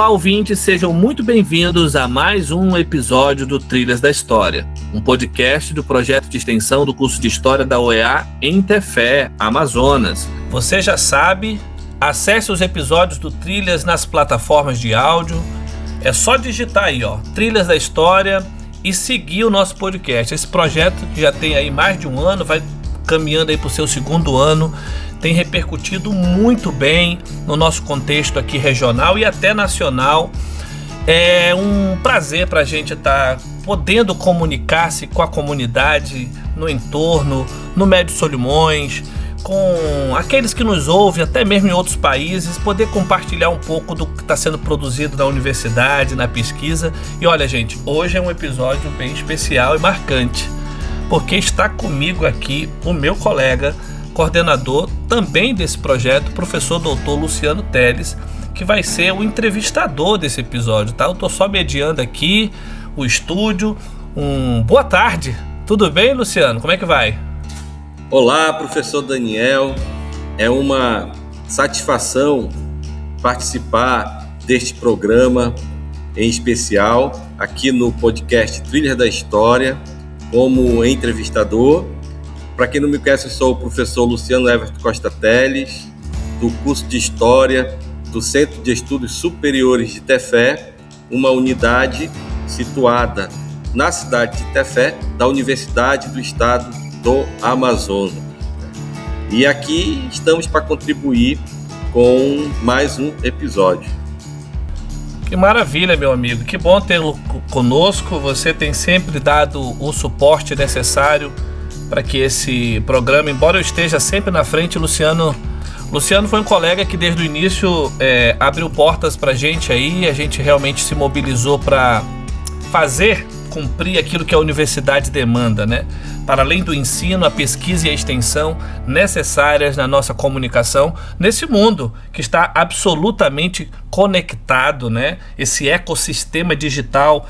Olá, ouvintes, sejam muito bem-vindos a mais um episódio do Trilhas da História, um podcast do projeto de extensão do curso de História da UEA em Tefé, Amazonas. Você já sabe, acesse os episódios do Trilhas nas plataformas de áudio. É só digitar aí, Trilhas da História e seguir o nosso podcast. Esse projeto que já tem aí mais de um ano, vai caminhando aí para o seu segundo ano, tem repercutido muito bem no nosso contexto aqui regional e até nacional. É um prazer para a gente estar podendo comunicar-se com a comunidade no entorno, no Médio Solimões, com aqueles que nos ouvem, até mesmo em outros países, poder compartilhar um pouco do que está sendo produzido na universidade, na pesquisa. E olha, gente, hoje é um episódio bem especial e marcante, porque está comigo aqui o meu colega, coordenador também desse projeto, professor doutor Luciano Teles, que vai ser o entrevistador desse episódio, tá? Eu estou só mediando aqui o estúdio. Boa tarde, tudo bem, Luciano? Como é que vai? Olá, professor Daniel, é uma satisfação participar deste programa em especial aqui no podcast Trilhas da História como entrevistador. Para quem não me conhece, eu sou o professor Luciano Everton Costa Teles, do curso de História do Centro de Estudos Superiores de Tefé, uma unidade situada na cidade de Tefé, da Universidade do Estado do Amazonas. E aqui estamos para contribuir com mais um episódio. Que maravilha, meu amigo, que bom tê-lo conosco. Você tem sempre dado o suporte necessário para que esse programa, embora eu esteja sempre na frente, Luciano foi um colega que desde o início abriu portas para a gente aí, a gente realmente se mobilizou para cumprir aquilo que a universidade demanda, né? Para além do ensino, a pesquisa e a extensão necessárias na nossa comunicação, nesse mundo que está absolutamente conectado, né? Esse ecossistema digital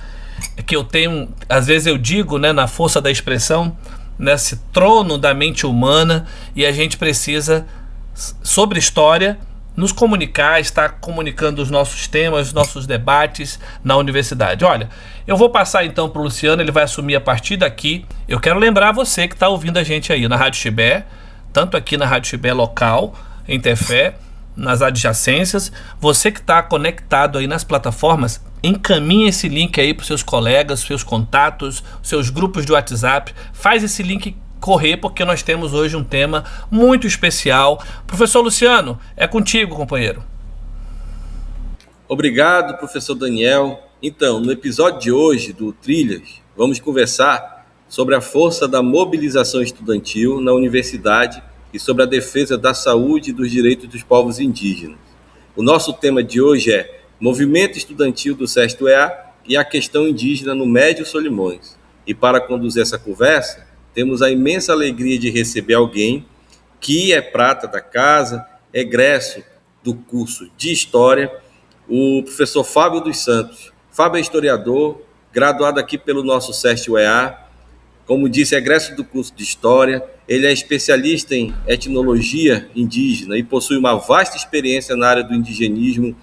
que eu tenho, às vezes eu digo, né, na força da expressão, nesse trono da mente humana, e a gente precisa, sobre história, nos comunicar, estar comunicando os nossos temas, os nossos debates na universidade. Olha, eu vou passar então para o Luciano, ele vai assumir a partir daqui. Eu quero lembrar você que está ouvindo a gente aí na Rádio Chibé, tanto aqui na Rádio Chibé local, em Tefé, nas adjacências, você que está conectado aí nas plataformas, encaminhe esse link aí para os seus colegas, seus contatos, seus grupos de WhatsApp, faz esse link correr, porque nós temos hoje um tema muito especial. Professor Luciano, é contigo, companheiro. Obrigado, professor Daniel. Então, no episódio de hoje do Trilhas, vamos conversar sobre a força da mobilização estudantil na universidade e sobre a defesa da saúde e dos direitos dos povos indígenas. O nosso tema de hoje é Movimento Estudantil do SEST-UEA e a questão indígena no Médio Solimões. E para conduzir essa conversa, temos a imensa alegria de receber alguém que é prata da casa, egresso do curso de História, o professor Fábio dos Santos. Fábio é historiador, graduado aqui pelo nosso SEST-UEA, como disse, é egresso do curso de História. Ele é especialista em etnologia indígena e possui uma vasta experiência na área do indigenismo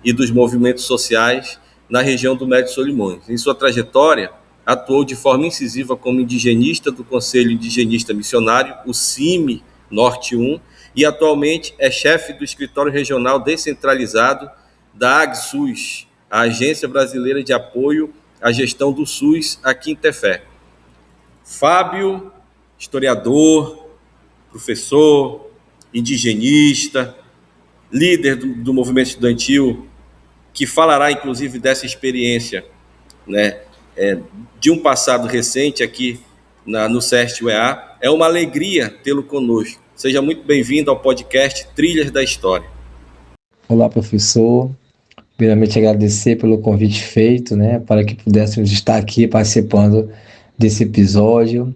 e dos movimentos sociais na região do Médio Solimões. Em sua trajetória, atuou de forma incisiva como indigenista do Conselho Indigenista Missionário, o CIMI Norte 1, e atualmente é chefe do Escritório Regional Descentralizado da AgSUS, a Agência Brasileira de Apoio à Gestão do SUS, aqui em Tefé. Fábio, historiador, professor, indigenista, líder do movimento estudantil, que falará inclusive dessa experiência, né, de um passado recente aqui no SEST-UEA. É uma alegria tê-lo conosco. Seja muito bem-vindo ao podcast Trilhas da História. Olá, professor. Primeiramente agradecer pelo convite feito, né, para que pudéssemos estar aqui participando desse episódio,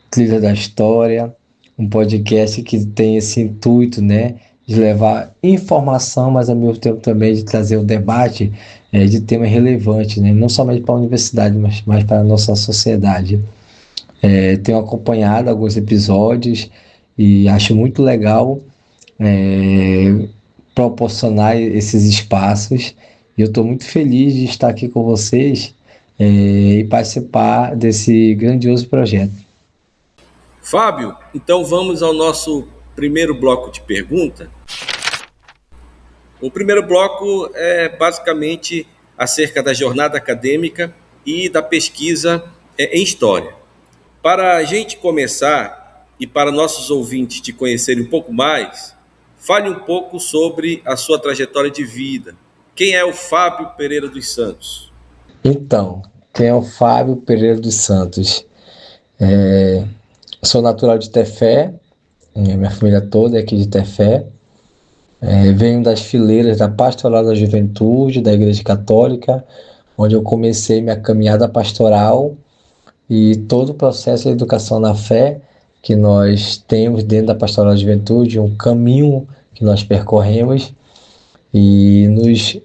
Trilha da História, um podcast que tem esse intuito, né, de levar informação, mas ao mesmo tempo também de trazer um debate de tema relevante, né, não somente para a universidade, mas para a nossa sociedade. Tenho acompanhado alguns episódios e acho muito legal proporcionar esses espaços. E eu estou muito feliz de estar aqui com vocês e participar desse grandioso projeto. Fábio, então vamos ao nosso primeiro bloco de pergunta. O primeiro bloco é basicamente acerca da jornada acadêmica e da pesquisa em História. Para a gente começar e para nossos ouvintes te conhecerem um pouco mais, fale um pouco sobre a sua trajetória de vida. Quem é o Fábio Pereira dos Santos? Então, quem é o Fábio Pereira dos Santos? Sou natural de Tefé, minha família toda é aqui de Tefé. Venho das fileiras da Pastoral da Juventude, da Igreja Católica, onde eu comecei minha caminhada pastoral e todo o processo de educação na fé que nós temos dentro da Pastoral da Juventude, um caminho que nós percorremos e nos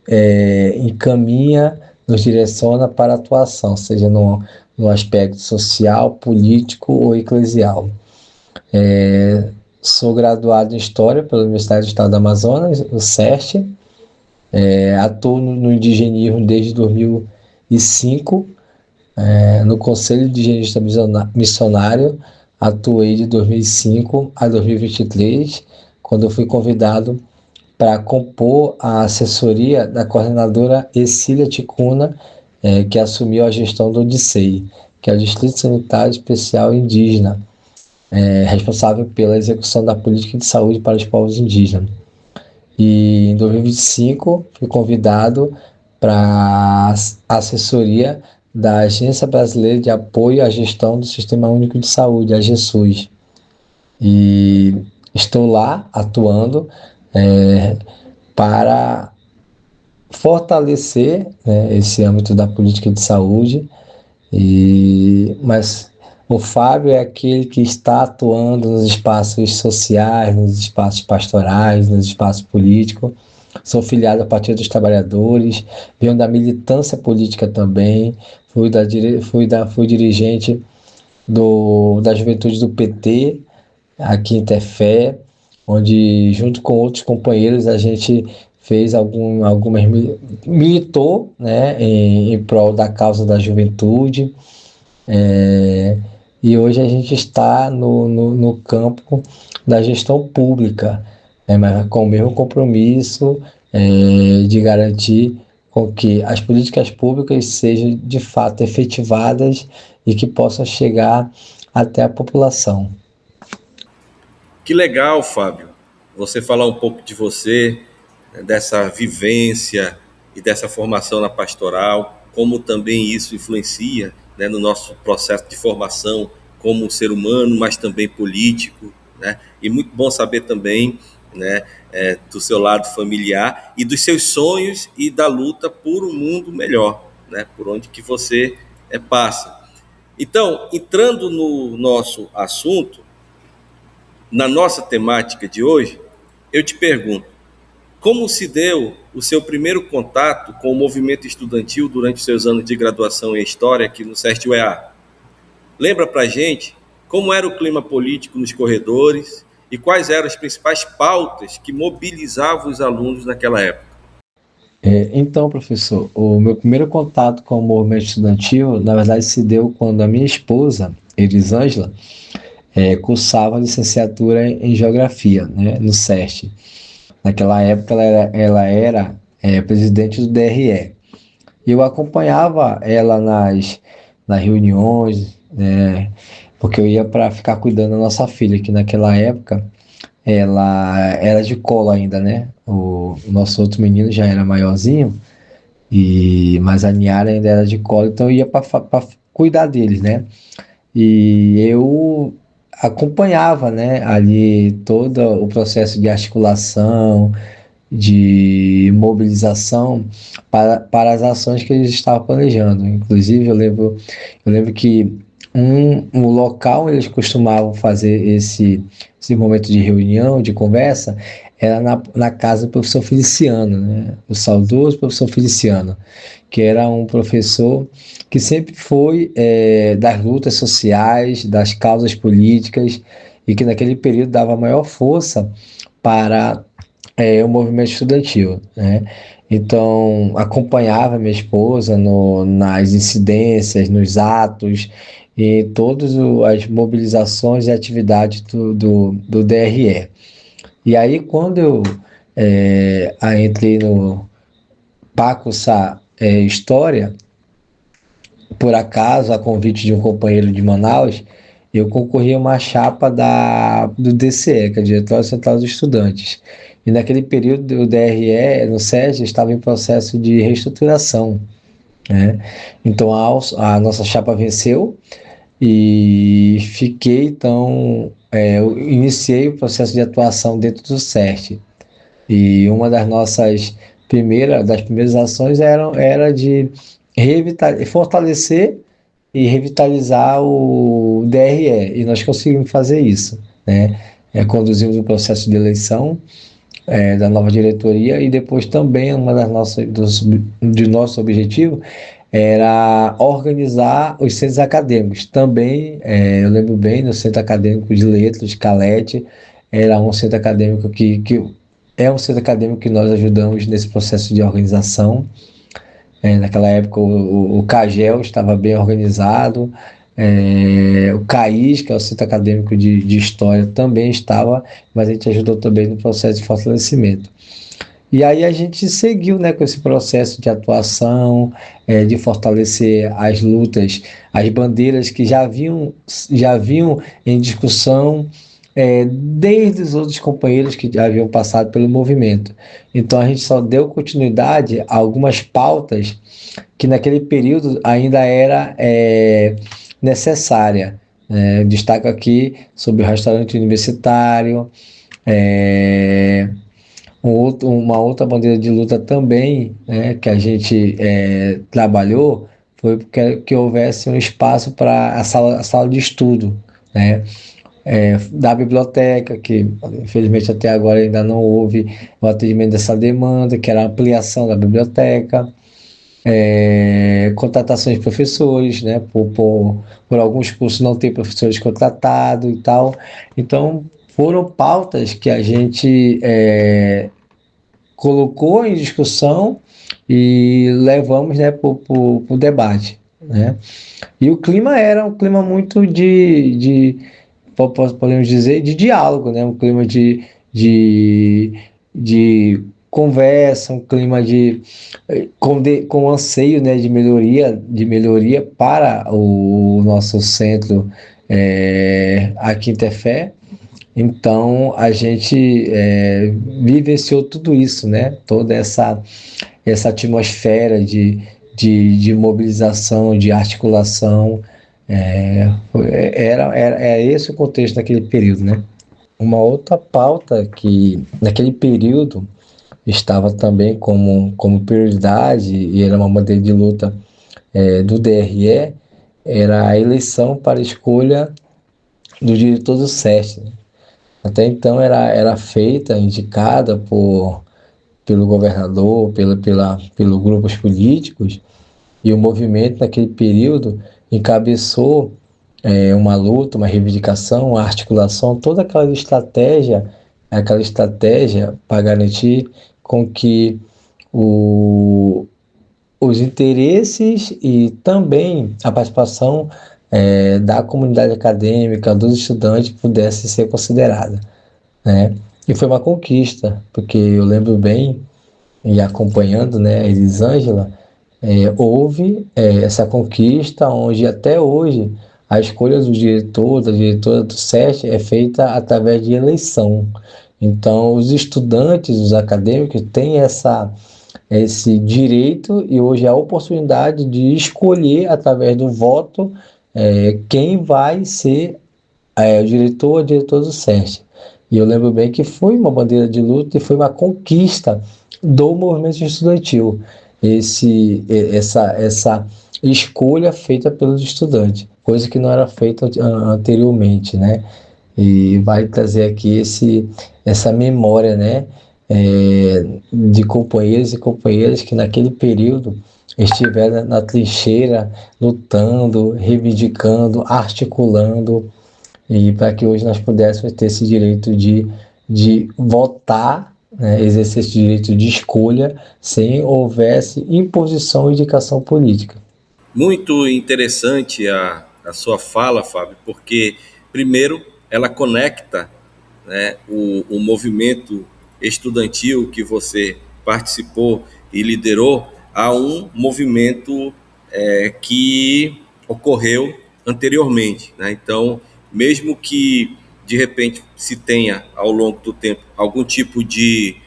encaminha, nos direciona para a atuação, seja no aspecto social, político ou eclesial. Sou graduado em História pela Universidade do Estado do Amazonas, o SEST. Atuo no indigenismo desde 2005, no Conselho de Indigenista Missionário. Atuei de 2005 a 2023, quando eu fui convidado para compor a assessoria da coordenadora Ercília Ticuna, que assumiu a gestão do ODISEI, que é o Distrito Sanitário Especial Indígena, responsável pela execução da política de saúde para os povos indígenas. E em 2025 fui convidado para a assessoria da Agência Brasileira de Apoio à Gestão do Sistema Único de Saúde, a AGESUS. E estou lá atuando para fortalecer, esse âmbito da política de saúde, mas o Fábio é aquele que está atuando nos espaços sociais, nos espaços pastorais, nos espaços políticos. Sou filiado ao Partido dos Trabalhadores, venho da militância política também, fui dirigente da juventude do PT, aqui em Tefé, onde junto com outros companheiros a gente fez militou, em prol da causa da juventude, e hoje a gente está no campo da gestão pública, mas com o mesmo compromisso de garantir com que as políticas públicas sejam de fato efetivadas e que possam chegar até a população. Que legal, Fábio, você falar um pouco de você, dessa vivência e dessa formação na pastoral, como também isso influencia, no nosso processo de formação como ser humano, mas também político, E muito bom saber também, do seu lado familiar e dos seus sonhos e da luta por um mundo melhor, por onde que você passa. Então, entrando no nosso assunto, na nossa temática de hoje, eu te pergunto, como se deu o seu primeiro contato com o movimento estudantil durante os seus anos de graduação em História aqui no SEST-UEA? Lembra pra gente como era o clima político nos corredores e quais eram as principais pautas que mobilizavam os alunos naquela época? Então, professor, o meu primeiro contato com o movimento estudantil, na verdade, se deu quando a minha esposa, Elisângela, cursava licenciatura em Geografia, no SEST. Naquela época, ela era presidente do DRE. Eu acompanhava ela nas reuniões, porque eu ia para ficar cuidando da nossa filha, que naquela época ela era de colo ainda, O nosso outro menino já era maiorzinho, mas a Niara ainda era de colo, então eu ia para cuidar deles, E eu acompanhava, ali todo o processo de articulação, de mobilização para as ações que eles estavam planejando. Inclusive, eu lembro que um local onde eles costumavam fazer esse momento de reunião, de conversa, era na casa do professor Feliciano, o saudoso professor Feliciano, que era um professor que sempre foi das lutas sociais, das causas políticas, e que naquele período dava maior força para o movimento estudantil, né? Então, acompanhava minha esposa nas incidências, nos atos e todas as mobilizações e atividades do DRE. E aí, quando eu entrei no Pacussa História, por acaso, a convite de um companheiro de Manaus, eu concorri a uma chapa do DCE, que é o Diretório Central dos Estudantes. E naquele período, o DRE, no SESI, estava em processo de reestruturação, né? Então, a nossa chapa venceu e fiquei, então, eu iniciei o processo de atuação dentro do SEST. E uma das primeiras ações era de fortalecer e revitalizar o DRE, e nós conseguimos fazer isso, né? Conduzimos o processo de eleição da nova diretoria, e depois também de nosso objetivo era organizar os centros acadêmicos. Também, eu lembro bem, no Centro Acadêmico de Letras, Calete, era um centro acadêmico que é um centro acadêmico que nós ajudamos nesse processo de organização. Naquela época o CAGEL estava bem organizado, o CAIS, que é o Centro Acadêmico de História, também estava, mas a gente ajudou também no processo de fortalecimento. E aí a gente seguiu, né, com esse processo de atuação, de fortalecer as lutas, as bandeiras que já vinham em discussão, desde os outros companheiros que já haviam passado pelo movimento. Então a gente só deu continuidade a algumas pautas que naquele período ainda era necessária. Destaco aqui sobre o restaurante universitário, uma outra bandeira de luta também, né, que a gente trabalhou, foi que houvesse um espaço para a sala de estudo, né? Da biblioteca, que infelizmente até agora ainda não houve o atendimento dessa demanda, que era a ampliação da biblioteca, contratações de professores, né, por alguns cursos não ter professores contratados e tal. Então, foram pautas que a gente colocou em discussão e levamos, né, para o debate, né? E o clima era um clima muito podemos dizer, de diálogo, né? Um clima de conversa, um clima com anseio, né, de melhoria para o nosso centro, a Quinta Fé. Então a gente vivenciou tudo isso, né? Toda essa atmosfera de mobilização, de articulação. Era esse o contexto daquele período, né? Uma outra pauta que naquele período estava também como prioridade, e era uma bandeira de luta do DRE, era a eleição para a escolha do diretor do SEST. Até então era feita, indicada pelo governador, pelos grupos políticos, e o movimento naquele período encabeçou uma luta, uma reivindicação, uma articulação, toda aquela estratégia para garantir com que os interesses e também a participação da comunidade acadêmica, dos estudantes, pudesse ser considerada, né? E foi uma conquista, porque eu lembro bem, e acompanhando, né, a Elisângela, houve essa conquista, onde até hoje a escolha da diretora do SEST é feita através de eleição. Então, os estudantes, os acadêmicos têm esse direito e hoje a oportunidade de escolher, através do voto, quem vai ser o diretor ou diretor do SEST. E eu lembro bem que foi uma bandeira de luta e foi uma conquista do movimento estudantil, essa escolha feita pelos estudantes, coisa que não era feita anteriormente, né? E vai trazer aqui essa memória, né, de companheiros e companheiras que naquele período estiveram na trincheira, lutando, reivindicando, articulando, e para que hoje nós pudéssemos ter esse direito de votar né, exercer esse direito de escolha sem houvesse imposição e indicação política. Muito interessante a sua fala, Fábio, porque, primeiro, ela conecta, né, o movimento estudantil que você participou e liderou a um movimento que ocorreu anteriormente, né? Então, mesmo que de repente se tenha ao longo do tempo algum tipo de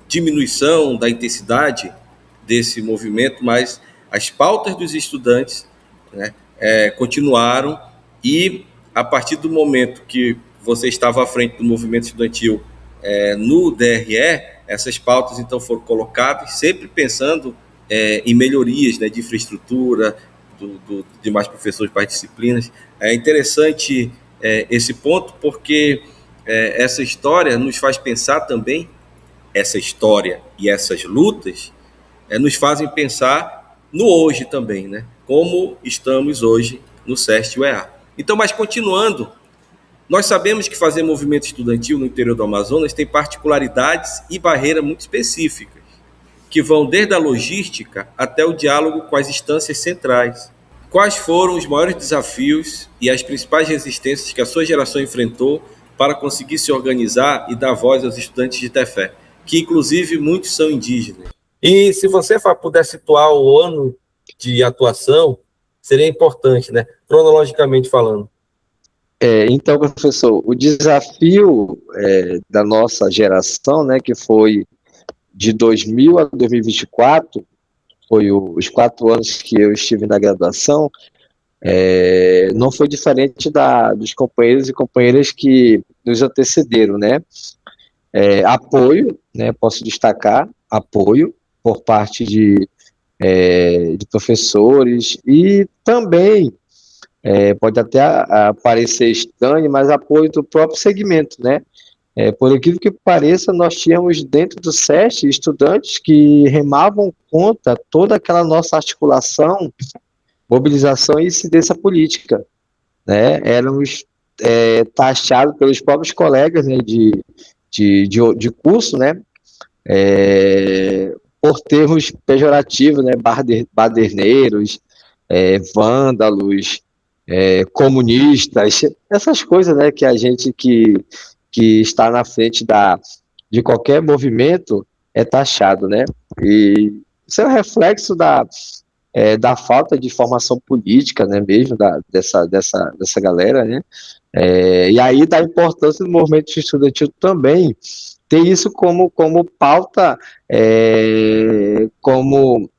diminuição da intensidade desse movimento, mas as pautas dos estudantes, né, continuaram, e a partir do momento que você estava à frente do movimento estudantil no DRE, essas pautas então foram colocadas, sempre pensando em melhorias, né, de infraestrutura, de mais professores para as disciplinas. É interessante esse ponto, porque essa história nos faz pensar também, essa história e essas lutas nos fazem pensar no hoje também, né? Como estamos hoje no SEST UEA. Então, mas continuando, nós sabemos que fazer movimento estudantil no interior do Amazonas tem particularidades e barreiras muito específicas, que vão desde a logística até o diálogo com as instâncias centrais. Quais foram os maiores desafios e as principais resistências que a sua geração enfrentou para conseguir se organizar e dar voz aos estudantes de Tefé, que inclusive muitos são indígenas? E se você puder situar o ano de atuação, seria importante, né? Cronologicamente falando. Então, professor, o desafio da nossa geração, né, que foi de 2000 a 2024, foi os 4 anos que eu estive na graduação, não foi diferente dos companheiros e companheiras que nos antecederam, né? Apoio, né, posso destacar, apoio por parte de professores, e também pode até parecer estranho, mas apoio do próprio segmento, né? Por incrível que pareça, nós tínhamos dentro do SEST estudantes que remavam contra toda aquela nossa articulação, mobilização e incidência política, né? Éramos taxados pelos próprios colegas, né, de curso, né, por termos pejorativos, né, baderneiros, vândalos, comunistas, essas coisas, né, que a gente que está na frente de qualquer movimento é taxado, né? E isso é um reflexo da falta de formação política, né, mesmo dessa galera, né? E aí da importância do movimento estudantil também ter isso como pauta, como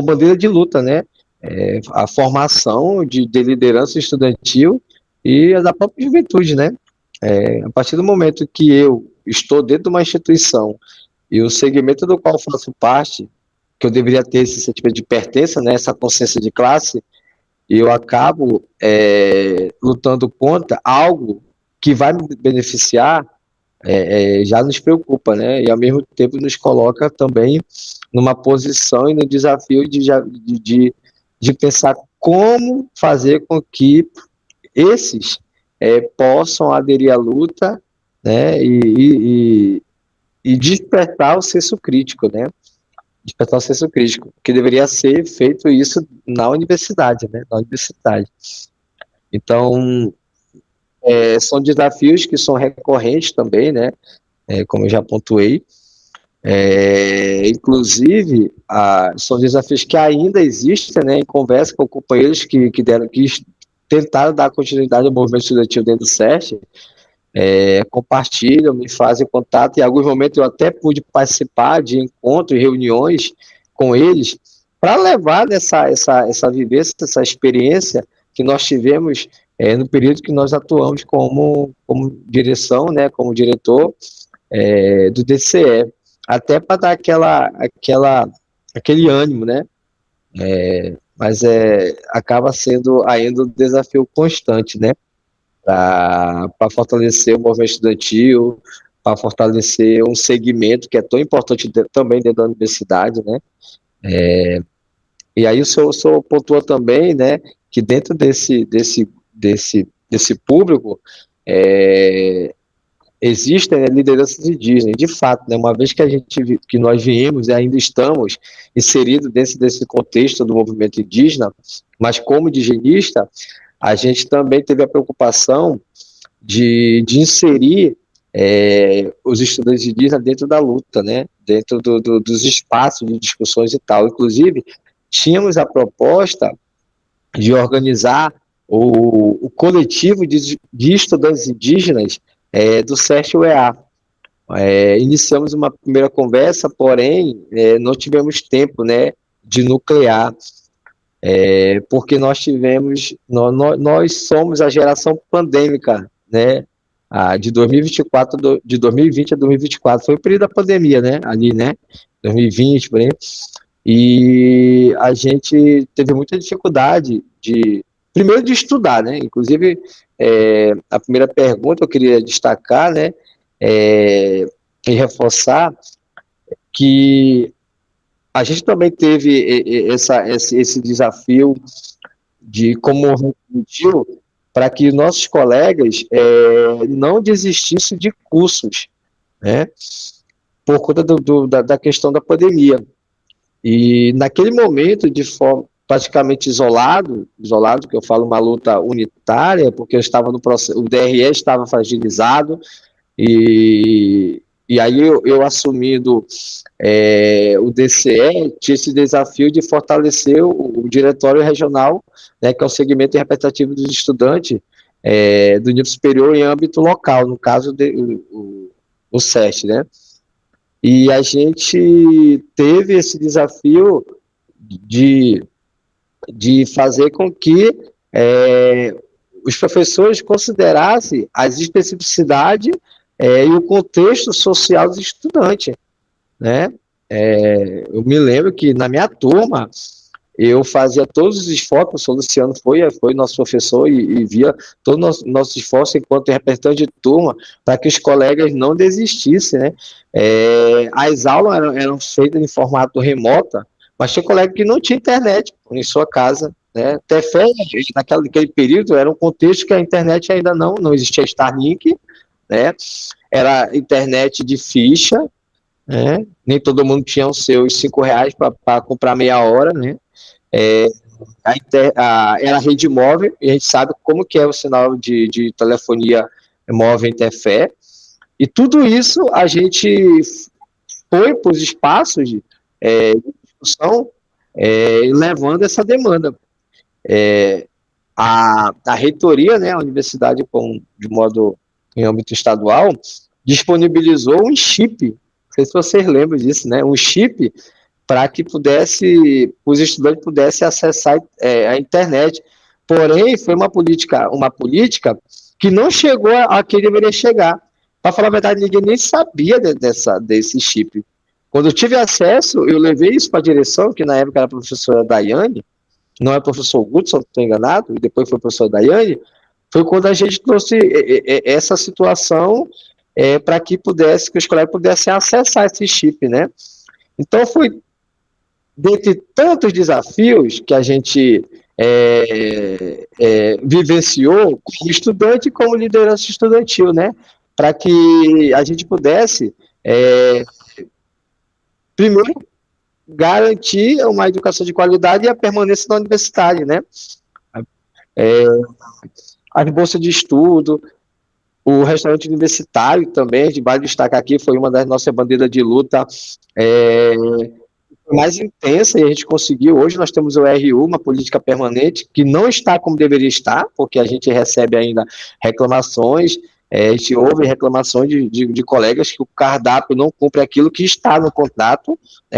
bandeira de luta, né? A formação de liderança estudantil e a da própria juventude, né? A partir do momento que eu estou dentro de uma instituição e o segmento do qual faço parte, que eu deveria ter esse sentimento de pertença, né, essa consciência de classe, e eu acabo lutando contra algo que vai me beneficiar, já nos preocupa, né, e ao mesmo tempo nos coloca também numa posição e no desafio de pensar como fazer com que esses possam aderir à luta, né, e despertar o senso crítico, né? Despertar o senso crítico, que deveria ser feito isso na universidade, né? Na universidade. Então, são desafios que são recorrentes também, né? Como eu já pontuei. Inclusive, são desafios que ainda existem, né? Em conversa com companheiros que tentaram dar continuidade ao movimento estudantil dentro do SEST, compartilham, me fazem contato, e em alguns momentos eu até pude participar de encontros e reuniões com eles para levar essa vivência, essa experiência que nós tivemos no período que nós atuamos como direção, né, como diretor do DCE, até para dar aquele ânimo, né? Mas acaba sendo ainda um desafio constante, né? Para fortalecer o movimento estudantil, para fortalecer um segmento que é tão importante também dentro da universidade, né? E aí o senhor pontua também, né, que dentro desse público existem, né, lideranças indígenas. De fato, né, uma vez que nós viemos e ainda estamos inseridos dentro desse contexto do movimento indígena, mas como indigenista, a gente também teve a preocupação de inserir os estudantes indígenas dentro da luta, né, dentro dos espaços de discussões e tal. Inclusive, tínhamos a proposta de organizar o coletivo de estudantes indígenas do SESC-UEA. Iniciamos uma primeira conversa, porém, não tivemos tempo, né, de nuclear, porque nós somos a geração pandêmica, né, de 2024, de 2020 a 2024, foi o período da pandemia, né, ali, né, 2020, por aí, e a gente teve muita dificuldade primeiro de estudar, né, inclusive, a primeira pergunta eu queria destacar, né, e reforçar que a gente também teve esse desafio de como refletiu para que nossos colegas não desistissem de cursos, né, por conta da questão da pandemia. E naquele momento, de forma praticamente isolado, que eu falo uma luta unitária, porque eu estava no processo, o DRE estava fragilizado, e aí eu assumindo o DCE, tinha esse desafio de fortalecer o diretório regional, né, que é o segmento representativo dos estudantes do nível superior em âmbito local, no caso o SESC, né? E a gente teve esse desafio de fazer com que os professores considerassem as especificidades e o contexto social dos estudantes, né? Eu me lembro que na minha turma eu fazia todos os esforços, o professor Luciano foi nosso professor e via todo o nosso esforço enquanto representante de turma para que os colegas não desistissem, né? As aulas eram feitas em formato remoto, mas tinha colega que não tinha internet em sua casa, né? Até naquele período era um contexto que a internet ainda não existia Starlink, né? Era internet de ficha, né? Nem todo mundo tinha os seus R$5 para comprar meia hora, né? Era rede móvel, e a gente sabe como que é o sinal de telefonia móvel interfere, e tudo isso a gente foi para os espaços de discussão, levando essa demanda. A reitoria, né, a universidade, de modo em âmbito estadual, disponibilizou um chip, não sei se vocês lembram disso, né, um chip para que os estudantes pudessem acessar a internet. Porém, foi uma política que não chegou a quem deveria chegar. Para falar a verdade, ninguém nem sabia desse chip. Quando eu tive acesso, eu levei isso para a direção, que na época era a professora Daiane, não é o professor Gudson, estou enganado, e depois foi o professor Daiane, foi quando a gente trouxe essa situação para que os colegas pudessem acessar esse chip, né? Então, foi dentre tantos desafios que a gente vivenciou como estudante e como liderança estudantil, né? Para que a gente pudesse, primeiro, garantir uma educação de qualidade e a permanência na universidade, né? As bolsas de estudo, o restaurante universitário também, de vale destacar aqui, foi uma das nossas bandeiras de luta mais intensa, e a gente conseguiu. Hoje nós temos o RU, uma política permanente, que não está como deveria estar, porque a gente recebe ainda reclamações, a gente ouve reclamações de colegas que o cardápio não cumpre aquilo que está no contrato,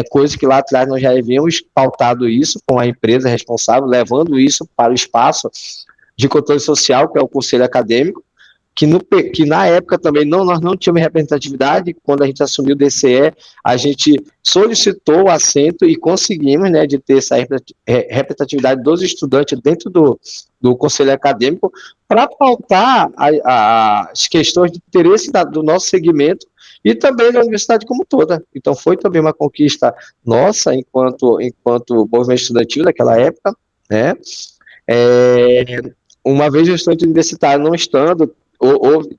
coisa que lá atrás nós já havíamos pautado isso com a empresa responsável, levando isso para o espaço de controle social, que é o conselho acadêmico, que na época também nós não tínhamos representatividade. Quando a gente assumiu o DCE, a gente solicitou o assento e conseguimos, né, de ter essa representatividade dos estudantes dentro do conselho acadêmico para pautar as questões de interesse do nosso segmento e também da universidade como toda. Então foi também uma conquista nossa enquanto movimento estudantil daquela época, né? Uma vez o estudante universitário não estando, houve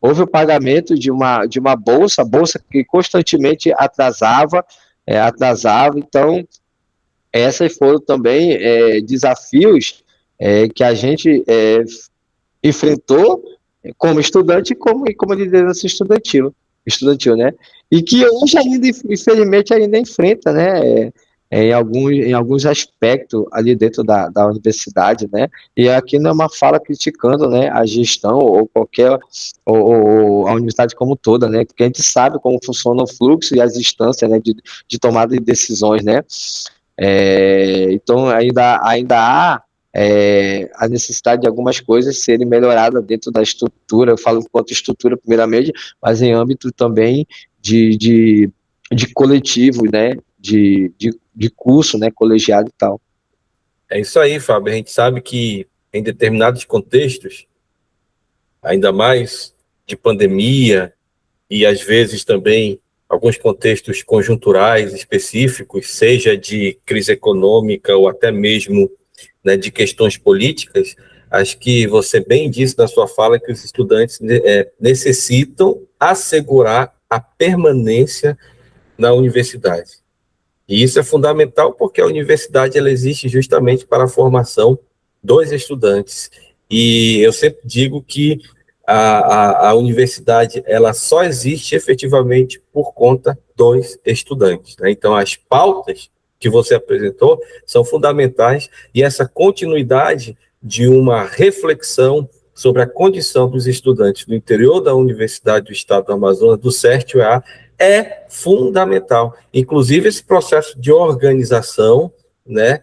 houve o pagamento de uma bolsa que constantemente atrasava, então essas foram também desafios que a gente enfrentou como estudante e como liderança estudantil, né? E que hoje ainda, infelizmente, ainda enfrenta, né? Em alguns aspectos ali dentro da universidade, né? E aqui não é uma fala criticando, né, a gestão ou ou a universidade como toda, né? Porque a gente sabe como funciona o fluxo e as instâncias, né, de tomada de decisões, né? Então ainda há a necessidade de algumas coisas serem melhoradas dentro da estrutura. Eu falo enquanto estrutura primeiramente, mas em âmbito também de coletivo, né? De curso, né, colegiado e tal. É isso aí, Fábio. A gente sabe que em determinados contextos, ainda mais de pandemia e às vezes também alguns contextos conjunturais específicos, seja de crise econômica ou até mesmo, né, de questões políticas, acho que você bem disse na sua fala que os estudantes necessitam assegurar a permanência na universidade. E isso é fundamental porque a universidade ela existe justamente para a formação dos estudantes. E eu sempre digo que a universidade ela só existe efetivamente por conta dos estudantes, né? Então, as pautas que você apresentou são fundamentais e essa continuidade de uma reflexão sobre a condição dos estudantes do interior da Universidade do Estado do Amazonas, do CERT-UEA, é fundamental. Inclusive, esse processo de organização, né,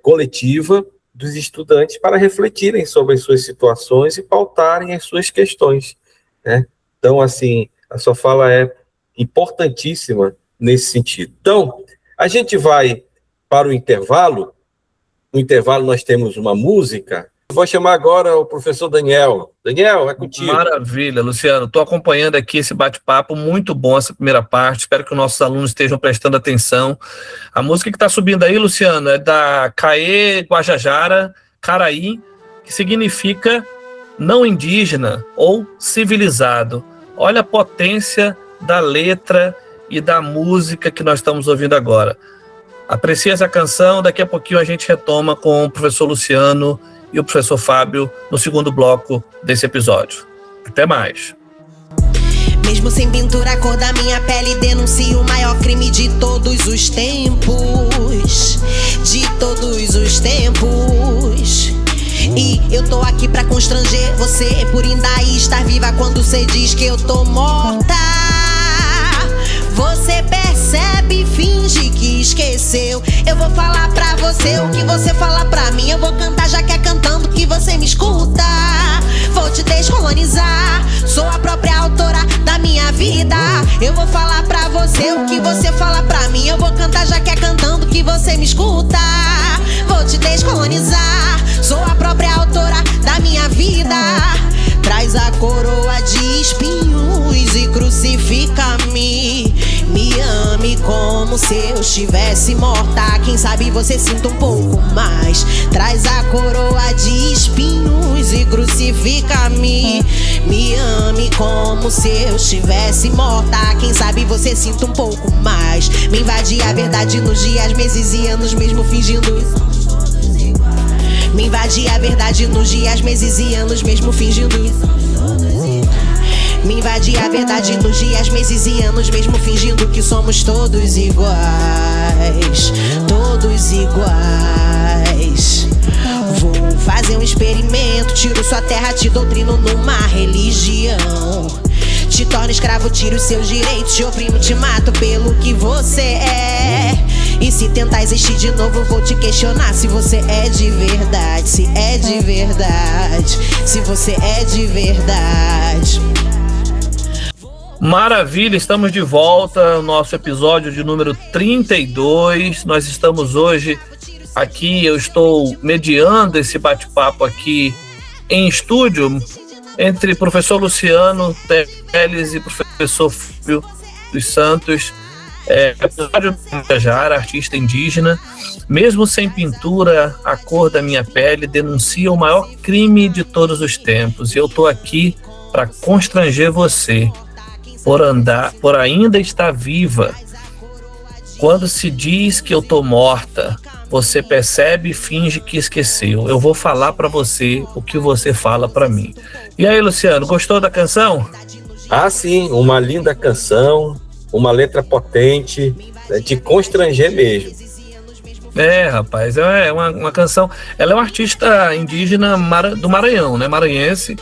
coletiva dos estudantes para refletirem sobre as suas situações e pautarem as suas questões, né? Então, assim, a sua fala é importantíssima nesse sentido. Então, a gente vai para o intervalo. No intervalo, nós temos uma música. Vou chamar agora o professor Daniel. Daniel, é contigo. Maravilha, Luciano. Estou acompanhando aqui esse bate-papo, muito bom essa primeira parte. Espero que os nossos alunos estejam prestando atenção. A música que está subindo aí, Luciano, é da Caê Guajajara, Caraí, que significa não indígena ou civilizado. Olha a potência da letra e da música que nós estamos ouvindo agora. Aprecie essa canção, daqui a pouquinho a gente retoma com o professor Luciano e o professor Fábio no segundo bloco desse episódio. Até mais. Mesmo sem pintura, a cor da minha pele denuncia o maior crime de todos os tempos. De todos os tempos. E eu tô aqui pra constranger você por ainda estar viva quando você diz que eu tô morta. Você percebe, finge que esqueceu. Eu vou falar pra você o que você fala pra mim. Eu vou cantar já que é cantando que você me escuta. Vou te descolonizar, sou a própria autora da minha vida. Eu vou falar pra você o que você fala pra mim. Eu vou cantar já que é cantando que você me escuta. Vou te descolonizar, sou a própria autora da minha vida. Traz a coroa de espinhos e crucifica-me. Me ame como se eu estivesse morta. Quem sabe você sinta um pouco mais. Traz a coroa de espinhos e crucifica-me. Me ame como se eu estivesse morta. Quem sabe você sinta um pouco mais. Me invade a verdade nos dias, meses e anos, mesmo fingindo isso. Me invade a verdade nos dias, meses e anos, mesmo fingindo isso. Me invade a verdade nos dias, meses e anos, mesmo fingindo que somos todos iguais. Todos iguais. Vou fazer um experimento, tiro sua terra, te doutrino numa religião. Te torno escravo, tiro seus direitos, te oprimo, te mato pelo que você é. E se tentar existir de novo, vou te questionar se você é de verdade. Se é de verdade. Se você é de verdade. Maravilha, estamos de volta, nosso episódio de número 32. Nós estamos hoje aqui, eu estou mediando esse bate-papo aqui em estúdio entre o professor Luciano Teles e o professor Fábio dos Santos. Episódio de Guajajara, artista indígena. Mesmo sem pintura, a cor da minha pele denuncia o maior crime de todos os tempos. E eu estou aqui para constranger você, por ainda estar viva. Quando se diz que eu tô morta, você percebe e finge que esqueceu. Eu vou falar para você o que você fala para mim. E aí, Luciano, gostou da canção? Ah, sim, uma linda canção, uma letra potente, de constranger mesmo. Rapaz, é uma canção. Ela é uma artista indígena do Maranhão, né? Maranhense,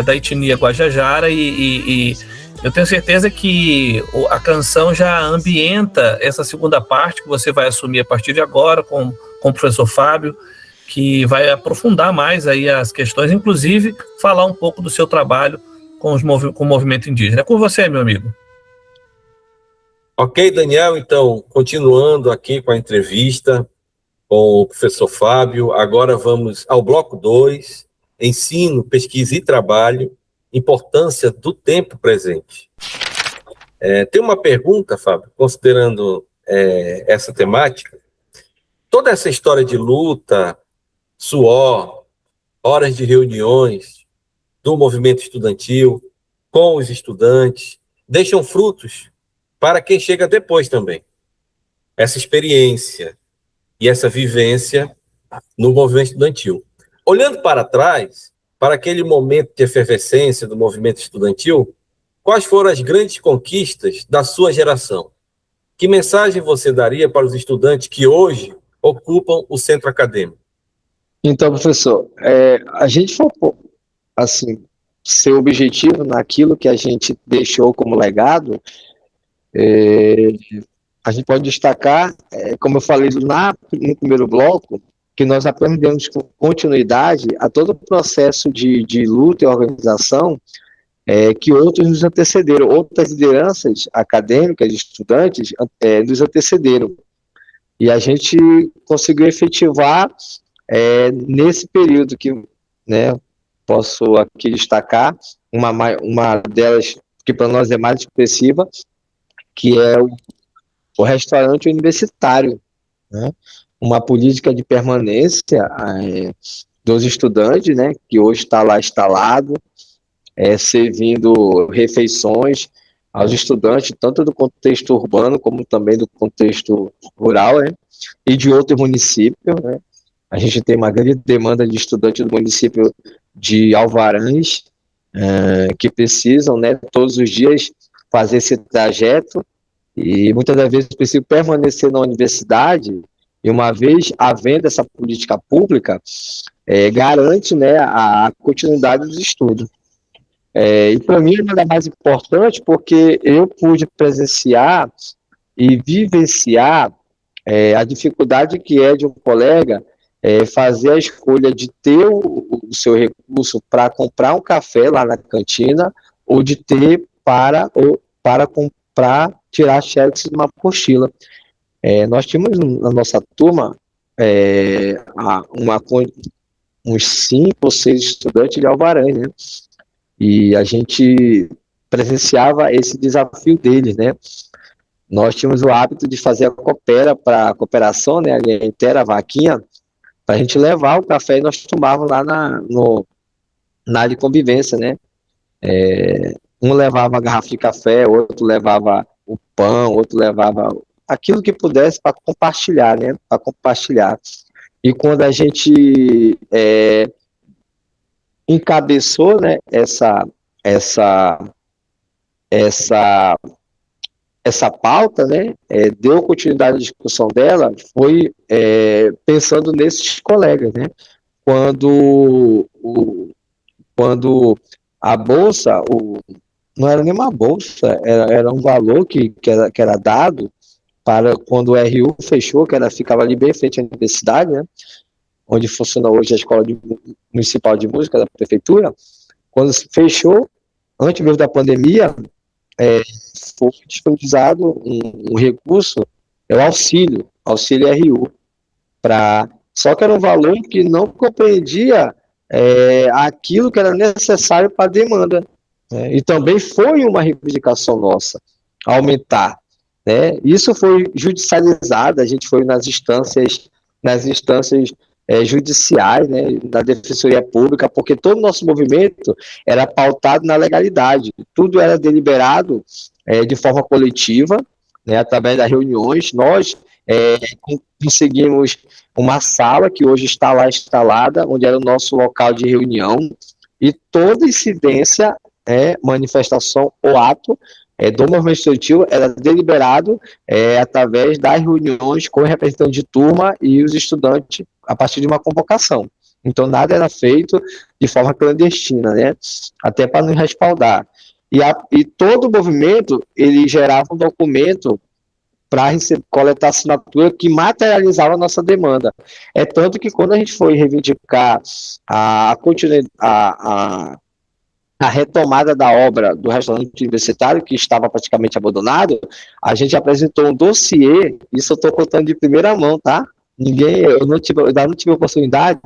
da etnia Guajajara, e eu tenho certeza que a canção já ambienta essa segunda parte que você vai assumir a partir de agora com o professor Fábio, que vai aprofundar mais aí as questões, inclusive falar um pouco do seu trabalho com o movimento indígena. É com você, meu amigo. Ok, Daniel, então, continuando aqui com a entrevista com o professor Fábio, agora vamos ao bloco 2, ensino, pesquisa e trabalho, importância do tempo presente. Tem uma pergunta, Fábio, considerando essa temática. Toda essa história de luta, suor, horas de reuniões do movimento estudantil com os estudantes, deixam frutos para quem chega depois também. Essa experiência e essa vivência no movimento estudantil. Olhando para trás, para aquele momento de efervescência do movimento estudantil, quais foram as grandes conquistas da sua geração? Que mensagem você daria para os estudantes que hoje ocupam o centro acadêmico? Então, professor, a gente focou, assim, ser objetivo naquilo que a gente deixou como legado. A gente pode destacar, como eu falei no primeiro bloco, que nós aprendemos com continuidade a todo o processo de luta e organização que outros nos antecederam, outras lideranças acadêmicas, estudantes, nos antecederam. E a gente conseguiu efetivar nesse período que, né, posso aqui destacar, uma delas que para nós é mais expressiva, que é o restaurante universitário, né? Uma política de permanência dos estudantes, né, que hoje está lá instalado, servindo refeições aos estudantes, tanto do contexto urbano como também do contexto rural, né, e de outros municípios, né. A gente tem uma grande demanda de estudantes do município de Alvarães, que precisam, né, todos os dias fazer esse trajeto, e muitas das vezes precisam permanecer na universidade, e uma vez havendo essa política pública, garante, né, a continuidade dos estudos. E para mim é nada mais importante porque eu pude presenciar e vivenciar a dificuldade que é de um colega fazer a escolha de ter o seu recurso para comprar um café lá na cantina, ou de ter para comprar, tirar xerox de uma apostila. Nós tínhamos na nossa turma uns 5 ou 6 estudantes de Alvarães, né? E a gente presenciava esse desafio deles, né? Nós tínhamos o hábito de fazer a cooperação, né, ali inteira, a vaquinha, para a gente levar o café, e nós tomávamos lá na área de convivência, né? Um levava a garrafa de café, outro levava o pão, outro levava aquilo que pudesse para compartilhar, né? Para compartilhar. E quando a gente encabeçou, né, essa pauta, né, deu continuidade à discussão dela, foi pensando nesses colegas, né? Quando a bolsa, não era nem uma bolsa, era um valor que era dado para quando o RU fechou, ficava ali bem em frente à universidade, né, onde funciona hoje a Escola Municipal de Música da Prefeitura. Quando se fechou, antes mesmo da pandemia, foi disponibilizado um recurso, o auxílio RU, só que era um valor que não compreendia aquilo que era necessário para a demanda, né? E também foi uma reivindicação nossa, aumentar, né? Isso foi judicializado, a gente foi nas instâncias judiciais, né, da Defensoria Pública, porque todo o nosso movimento era pautado na legalidade, tudo era deliberado de forma coletiva, né, através das reuniões. Nós conseguimos uma sala que hoje está lá instalada, onde era o nosso local de reunião, e toda incidência, manifestação ou ato do movimento estudantil era deliberado através das reuniões com o representante de turma e os estudantes a partir de uma convocação. Então, nada era feito de forma clandestina, né? Até para nos respaldar. E todo o movimento, ele gerava um documento para coletar assinatura que materializava a nossa demanda. É tanto que quando a gente foi reivindicar a retomada da obra do restaurante universitário, que estava praticamente abandonado, a gente apresentou um dossiê, isso eu estou contando de primeira mão, tá? Eu não tive a oportunidade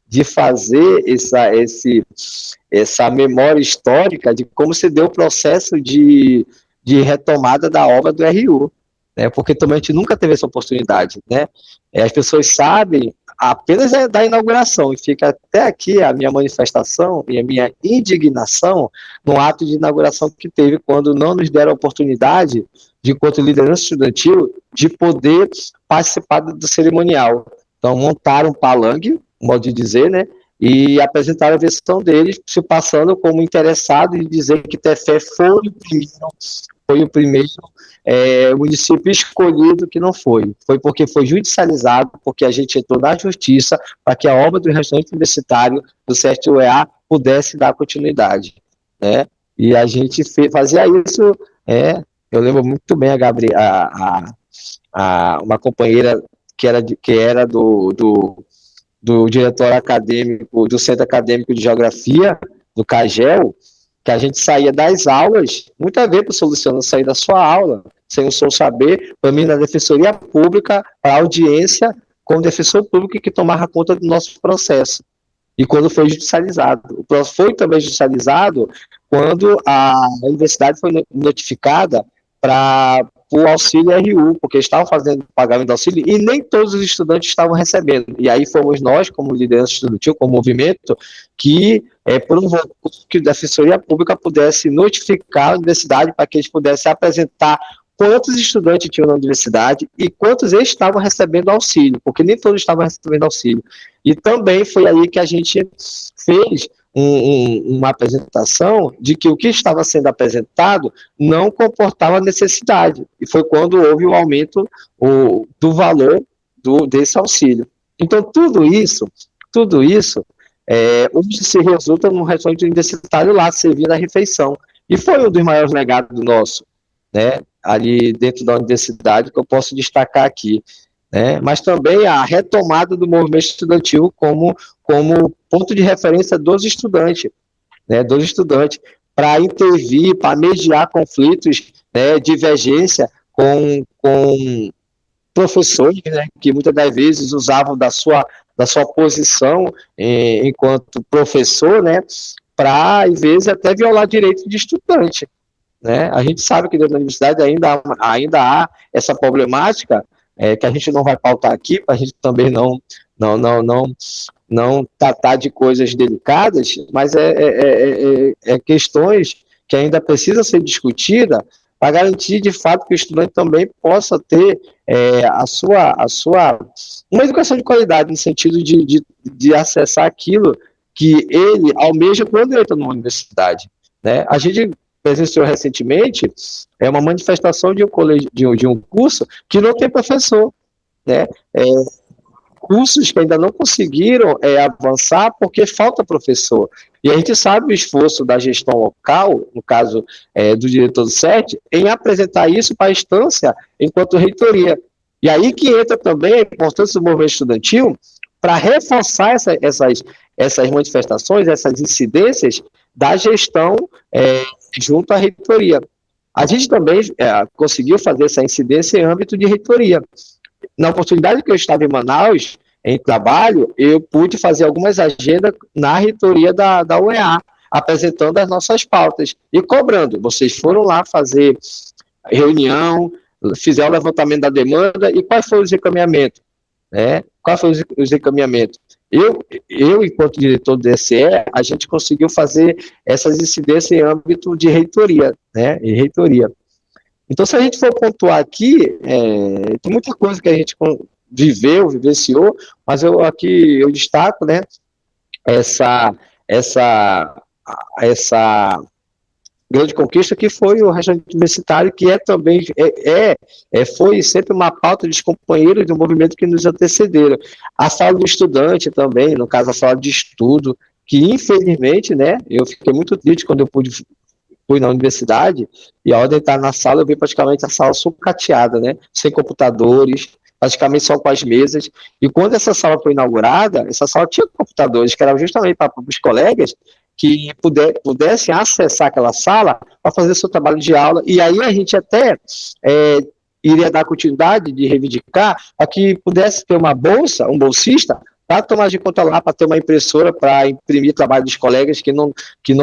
de fazer essa memória histórica de como se deu o processo de retomada da obra do RU, né? Porque também a gente nunca teve essa oportunidade, né? As pessoas sabem apenas da inauguração, e fica até aqui a minha manifestação e a minha indignação no ato de inauguração que teve, quando não nos deram a oportunidade, de enquanto liderança estudantil, de poder participar do cerimonial. Então, montaram um palanque, modo de dizer, né, e apresentaram a versão deles, se passando como interessado em dizer que Tefé foi o primeiro município escolhido que não foi. Foi porque foi judicializado, porque a gente entrou na justiça para que a obra do restaurante universitário do CESP-UEA pudesse dar continuidade, né? E a gente fazia isso, eu lembro muito bem uma companheira que era do diretor acadêmico, do Centro Acadêmico de Geografia, do CAGEL, que a gente saía das aulas, muitas vezes o Solucionando sair da sua aula, sem o seu saber, para mim na Defensoria Pública, a audiência com o defensor público que tomava conta do nosso processo. E quando foi judicializado. O processo foi também judicializado quando a universidade foi notificada para o auxílio RU, porque estavam fazendo pagamento de auxílio e nem todos os estudantes estavam recebendo. E aí fomos nós, como liderança estudantil, como movimento, que provocou que a Defensoria Pública pudesse notificar a universidade para que eles pudessem apresentar quantos estudantes tinham na universidade e quantos eles estavam recebendo auxílio, porque nem todos estavam recebendo auxílio. E também foi aí que a gente fez uma apresentação de que o que estava sendo apresentado não comportava necessidade, e foi quando houve o aumento do valor desse auxílio. Então, tudo isso hoje se resulta num restaurante universitário lá, servindo a refeição, e foi um dos maiores legados do nosso, né, ali dentro da universidade, que eu posso destacar aqui, né, mas também a retomada do movimento estudantil como ponto de referência dos estudantes, né, para intervir, para mediar conflitos, né, divergência com professores, né, que muitas das vezes usavam da sua posição enquanto professor, né, para, às vezes, até violar direitos de estudante, né. A gente sabe que dentro da universidade ainda há essa problemática, que a gente não vai pautar aqui, para a gente também não tratar de coisas delicadas, mas questões que ainda precisam ser discutidas para garantir, de fato, que o estudante também possa ter uma educação de qualidade, no sentido de acessar aquilo que ele almeja quando entra numa universidade, né? A gente presenciou recentemente uma manifestação de um colégio, de um curso que não tem professor, né? Cursos que ainda não conseguiram avançar porque falta professor. E a gente sabe o esforço da gestão local, no caso do diretor do CET, em apresentar isso para a instância enquanto reitoria. E aí que entra também a importância do movimento estudantil para reforçar essas manifestações, essas incidências da gestão junto à reitoria. A gente também conseguiu fazer essa incidência em âmbito de reitoria. Na oportunidade que eu estava em Manaus, em trabalho, eu pude fazer algumas agendas na reitoria da UEA, apresentando as nossas pautas e cobrando. Vocês foram lá fazer reunião, fizeram o levantamento da demanda e quais foram os encaminhamentos, né? quais foram os encaminhamentos? Eu, enquanto diretor do DSE, a gente conseguiu fazer essas incidências em âmbito de reitoria, né? Em reitoria. Então, se a gente for pontuar aqui, tem muita coisa que a gente vivenciou, mas eu destaco, né? Essa grande conquista que foi o regimento universitário, que também foi sempre uma pauta dos companheiros do movimento que nos antecederam. A sala do estudante também, no caso a sala de estudo, que infelizmente, né, eu fiquei muito triste quando eu fui na universidade, e a hora de estar na sala, eu vi praticamente a sala sucateada, né, sem computadores, praticamente só com as mesas, e quando essa sala foi inaugurada, essa sala tinha computadores, que eram justamente para os colegas que pudessem acessar aquela sala para fazer seu trabalho de aula, e aí a gente até iria dar continuidade de reivindicar para que pudesse ter uma bolsa, um bolsista, para tomar de conta lá, para ter uma impressora para imprimir trabalho dos colegas que não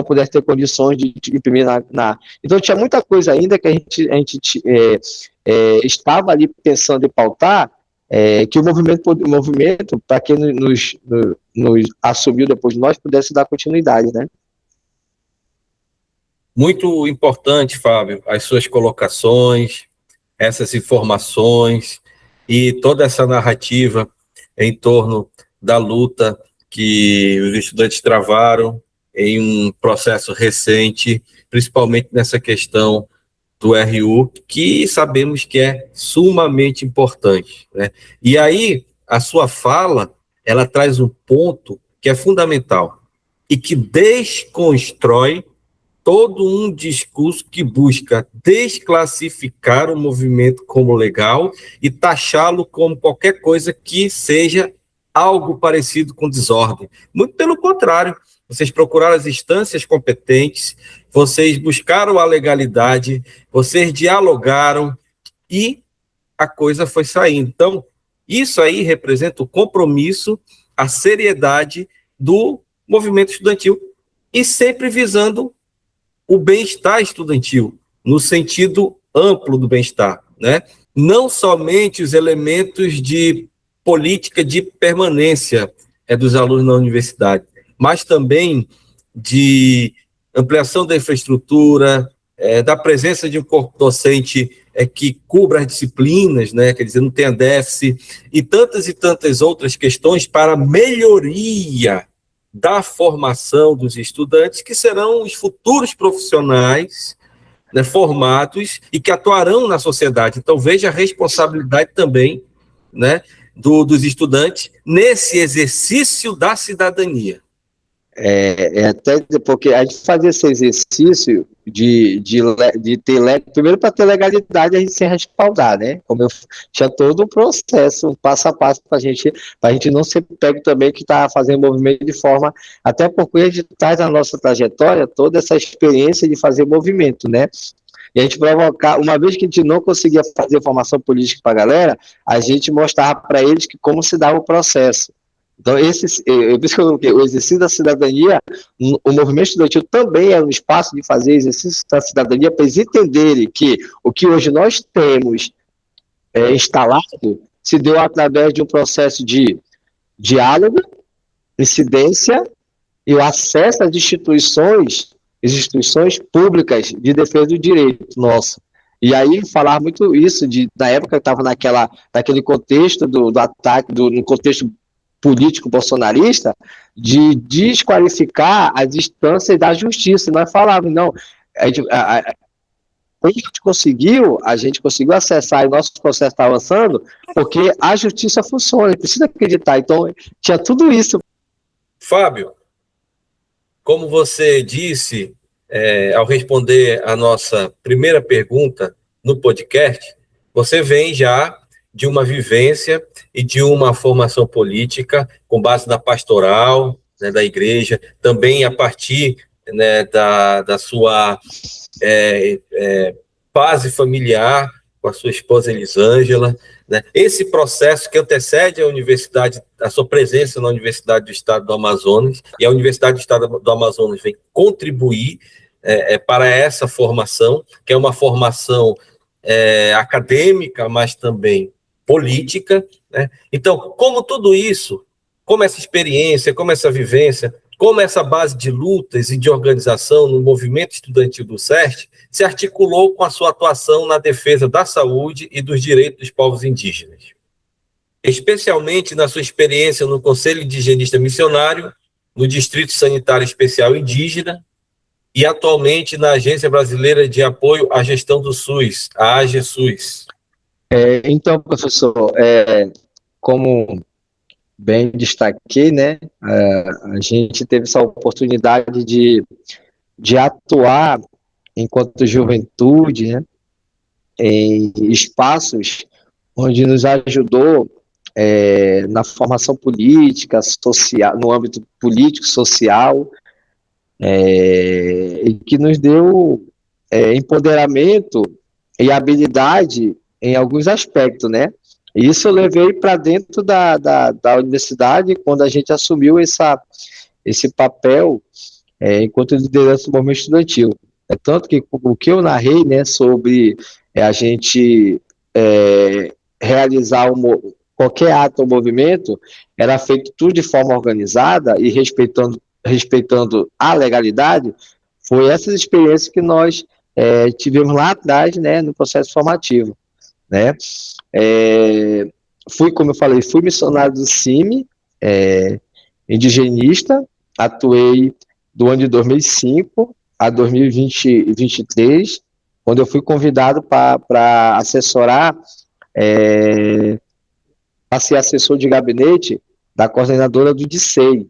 pudessem ter condições de imprimir Então tinha muita coisa ainda que a gente estava ali pensando em pautar, que o movimento, para quem nos assumiu depois de nós, pudesse dar continuidade, né? Muito importante, Fábio, as suas colocações, essas informações e toda essa narrativa em torno da luta que os estudantes travaram em um processo recente, principalmente nessa questão do RU, que sabemos que é sumamente importante, né? E aí, a sua fala, ela traz um ponto que é fundamental e que desconstrói todo um discurso que busca desclassificar o movimento como legal e taxá-lo como qualquer coisa que seja algo parecido com desordem. Muito pelo contrário, vocês procuraram as instâncias competentes, vocês buscaram a legalidade, vocês dialogaram e a coisa foi saindo. Então, isso aí representa o compromisso, a seriedade do movimento estudantil e sempre visando o bem-estar estudantil, no sentido amplo do bem-estar, né? Não somente os elementos de política de permanência dos alunos na universidade, mas também de ampliação da infraestrutura, da presença de um corpo docente que cubra as disciplinas, né? Quer dizer, não tenha déficit, e tantas outras questões para melhoria da formação dos estudantes, que serão os futuros profissionais, né, formados e que atuarão na sociedade. Então, veja a responsabilidade também, né, dos estudantes nesse exercício da cidadania. Até porque a gente fazia esse exercício de ter, primeiro para ter legalidade, a gente se respaldar, né? Como eu tinha todo um processo, um passo a passo para a gente não ser pego também que está fazendo movimento de forma, até porque a gente traz na nossa trajetória toda essa experiência de fazer movimento, né? E a gente provocar, uma vez que a gente não conseguia fazer formação política para a galera, a gente mostrava para eles como se dava o processo. Então, o exercício da cidadania, o movimento estudantil também é um espaço de fazer exercício da cidadania para eles entenderem que o que hoje nós temos instalado se deu através de um processo de diálogo, incidência e o acesso às instituições públicas de defesa do direito nosso. E aí, falar muito isso, da época que estava naquele contexto do ataque, no contexto político bolsonarista, de desqualificar as instâncias da justiça. Nós falávamos, não, a gente conseguiu acessar, e o nosso processo está avançando, porque a justiça funciona, precisa acreditar. Então, tinha tudo isso. Fábio, como você disse, ao responder a nossa primeira pergunta no podcast, você vem já de uma vivência e de uma formação política com base na pastoral, né, da igreja, também a partir, né, da sua base familiar com a sua esposa Elisângela, né? Esse processo que antecede a sua presença na Universidade do Estado do Amazonas, e a Universidade do Estado do Amazonas vem contribuir para essa formação, que é uma formação acadêmica, mas também política, né? Então, como tudo isso, como essa experiência, como essa vivência, como essa base de lutas e de organização no movimento estudantil do CERT se articulou com a sua atuação na defesa da saúde e dos direitos dos povos indígenas, especialmente na sua experiência no Conselho Indigenista Missionário, no Distrito Sanitário Especial Indígena e atualmente na Agência Brasileira de Apoio à Gestão do SUS, a AGSUS. Então, professor, como bem destaquei, né, a gente teve essa oportunidade de atuar enquanto juventude, né, em espaços onde nos ajudou na formação política, social, no âmbito político, social, e que nos deu empoderamento e habilidade em alguns aspectos, né? Isso eu levei para dentro da universidade quando a gente assumiu esse papel enquanto liderança do movimento estudantil. Tanto que o que eu narrei, né, sobre a gente realizar qualquer ato ou movimento, era feito tudo de forma organizada e respeitando a legalidade, foi essas experiências que nós tivemos lá atrás, né, no processo formativo, né? Como eu falei, fui missionário do CIMI, indigenista, atuei do ano de 2005 a 2023, quando eu fui convidado para assessorar, para ser assessor de gabinete da coordenadora do DICEI,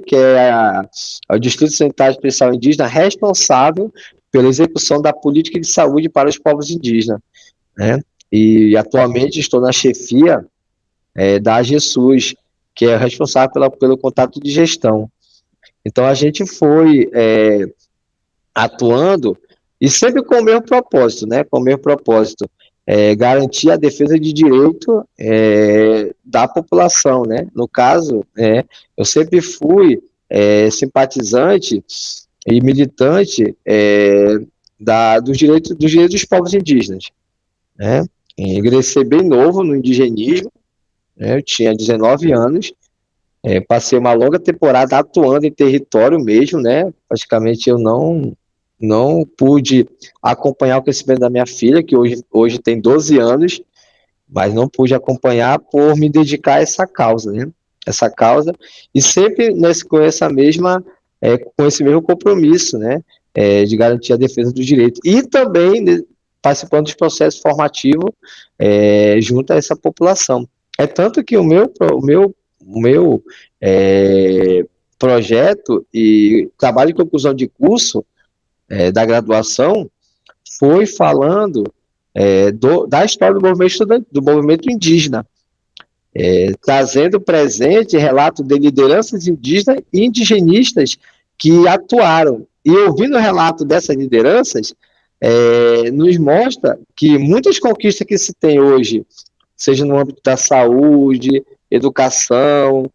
que é o Distrito Sanitário Especial Indígena, responsável pela execução da política de saúde para os povos indígenas, né? E atualmente estou na chefia da AGSUS, que é responsável pelo contato de gestão. Então a gente foi atuando e sempre com o mesmo propósito, né? Com o mesmo propósito, garantir a defesa de direito da população, né? No caso, eu sempre fui simpatizante e militante dos direitos dos povos indígenas, né? Ingressei bem novo no indigenismo, né? Eu tinha 19 anos, passei uma longa temporada atuando em território mesmo, né? Praticamente eu não pude acompanhar o crescimento da minha filha, que hoje tem 12 anos, mas não pude acompanhar por me dedicar a essa causa, né? Essa causa, e sempre com esse mesmo compromisso, né? De garantir a defesa dos direitos. E também, né, participando dos processos formativos junto a essa população. É tanto que o meu projeto e trabalho de conclusão de curso da graduação foi falando da história do movimento indígena, trazendo presente relato de lideranças indígenas e indigenistas que atuaram. E ouvindo o relato dessas lideranças, nos mostra que muitas conquistas que se tem hoje, seja no âmbito da saúde, educação,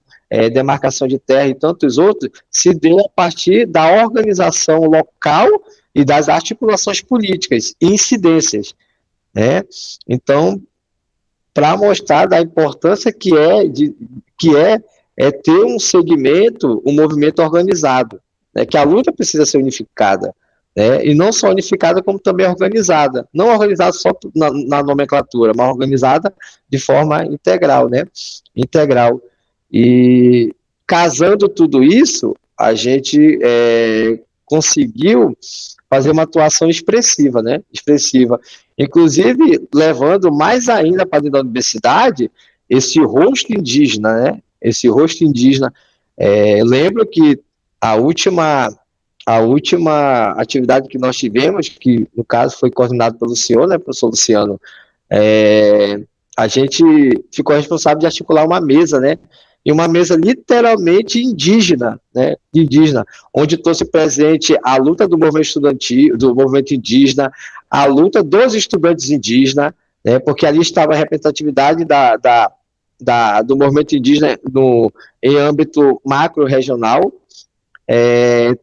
demarcação de terra e tantos outros, se deu a partir da organização local e das articulações políticas e incidências, né? Então, para mostrar da importância que é ter um segmento, um movimento organizado, né? Que a luta precisa ser unificada, né? E não só unificada, como também organizada. Não organizada só na nomenclatura, mas organizada de forma integral, né? Integral. E casando tudo isso, a gente conseguiu fazer uma atuação expressiva, né? Expressiva. Inclusive, levando mais ainda para dentro da universidade esse rosto indígena, né? Esse rosto indígena. Lembro que a última atividade que nós tivemos, que no caso foi coordenado pelo senhor, né, professor Luciano, a gente ficou responsável de articular uma mesa, né? E uma mesa literalmente indígena, né? Indígena, onde trouxe presente a luta do movimento estudantil, do movimento indígena, a luta dos estudantes indígenas, né? Porque ali estava a representatividade do movimento indígena em âmbito macro-regional,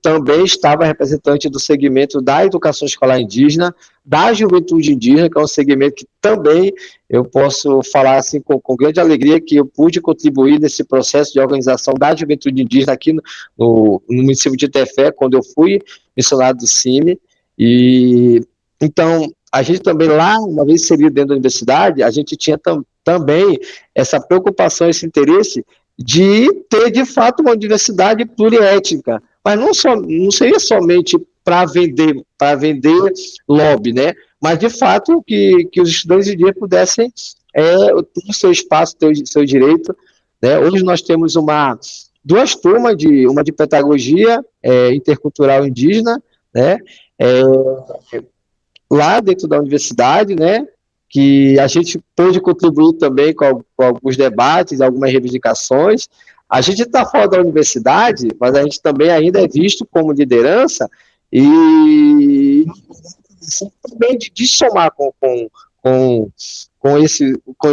também estava representante do segmento da educação escolar indígena, da juventude indígena, que é um segmento que também eu posso falar assim com grande alegria que eu pude contribuir nesse processo de organização da juventude indígena aqui no município de Tefé, quando eu fui missionário do CIMI. E então a gente também lá, uma vez inserido dentro da universidade, a gente tinha também essa preocupação, esse interesse de ter, de fato, uma universidade pluriétnica, mas não seria somente para vender lobby, né? Mas, de fato, que os estudantes de dia pudessem ter o seu espaço, ter o seu direito, né? Hoje nós temos duas turmas, uma de pedagogia intercultural indígena, né? Lá dentro da universidade, né? Que a gente pôde contribuir também com alguns debates, algumas reivindicações. A gente está fora da universidade, mas a gente também ainda é visto como liderança e também de somar com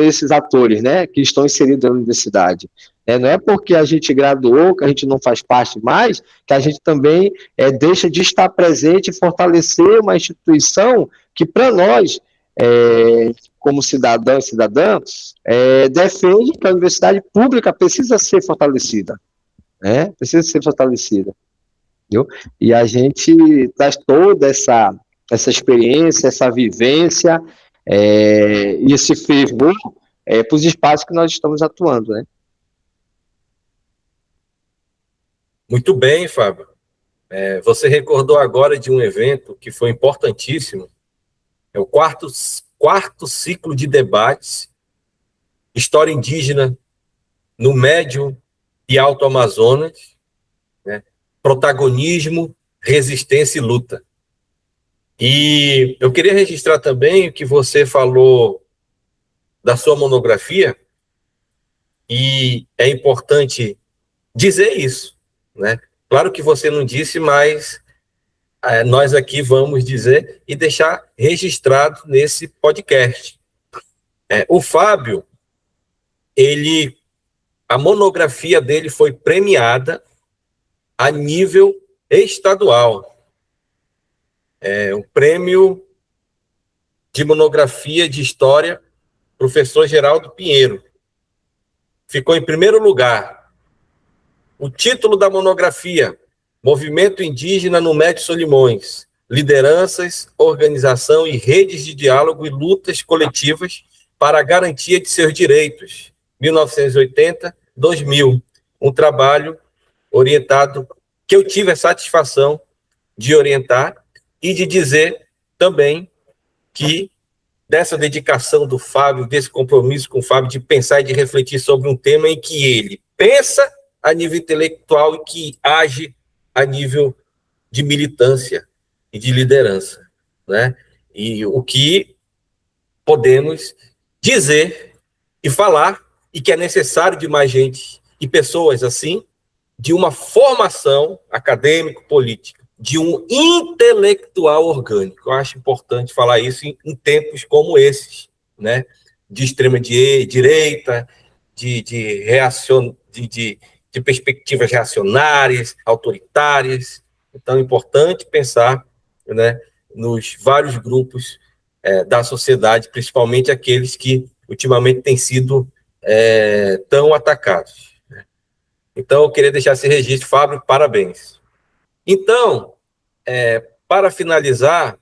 esses atores, né, que estão inseridos na universidade. Não é porque a gente graduou, que a gente não faz parte mais, que a gente também deixa de estar presente e fortalecer uma instituição que, para nós, como cidadão e cidadã, defende que a universidade pública precisa ser fortalecida, né? Precisa ser fortalecida, entendeu? E a gente traz toda essa experiência, essa vivência e esse fervor para os espaços que nós estamos atuando, né? Muito bem, Fábio. Você recordou agora de um evento que foi importantíssimo. É o quarto ciclo de debates, História Indígena no Médio e Alto Amazonas, né? Protagonismo, Resistência e Luta. E eu queria registrar também o que você falou da sua monografia, e é importante dizer isso, né? Claro que você não disse, mas nós aqui vamos dizer e deixar registrado nesse podcast. O Fábio, a monografia dele foi premiada a nível estadual. O prêmio de monografia de história, professor Geraldo Pinheiro. Ficou em primeiro lugar. O título da monografia: Movimento Indígena no Médio Solimões, lideranças, organização e redes de diálogo e lutas coletivas para a garantia de seus direitos, 1980-2000. Um trabalho orientado, que eu tive a satisfação de orientar e de dizer também que dessa dedicação do Fábio, desse compromisso com o Fábio de pensar e de refletir sobre um tema em que ele pensa a nível intelectual e que age a nível de militância e de liderança, né? E o que podemos dizer e falar, e que é necessário de mais gente e pessoas assim, de uma formação acadêmico-política, de um intelectual orgânico. Eu acho importante falar isso em tempos como esses, né? De extrema-direita, de perspectivas reacionárias, autoritárias. Então, é importante pensar, né, nos vários grupos da sociedade, principalmente aqueles que ultimamente têm sido tão atacados. Então, eu queria deixar esse registro. Fábio, parabéns. Então, para finalizar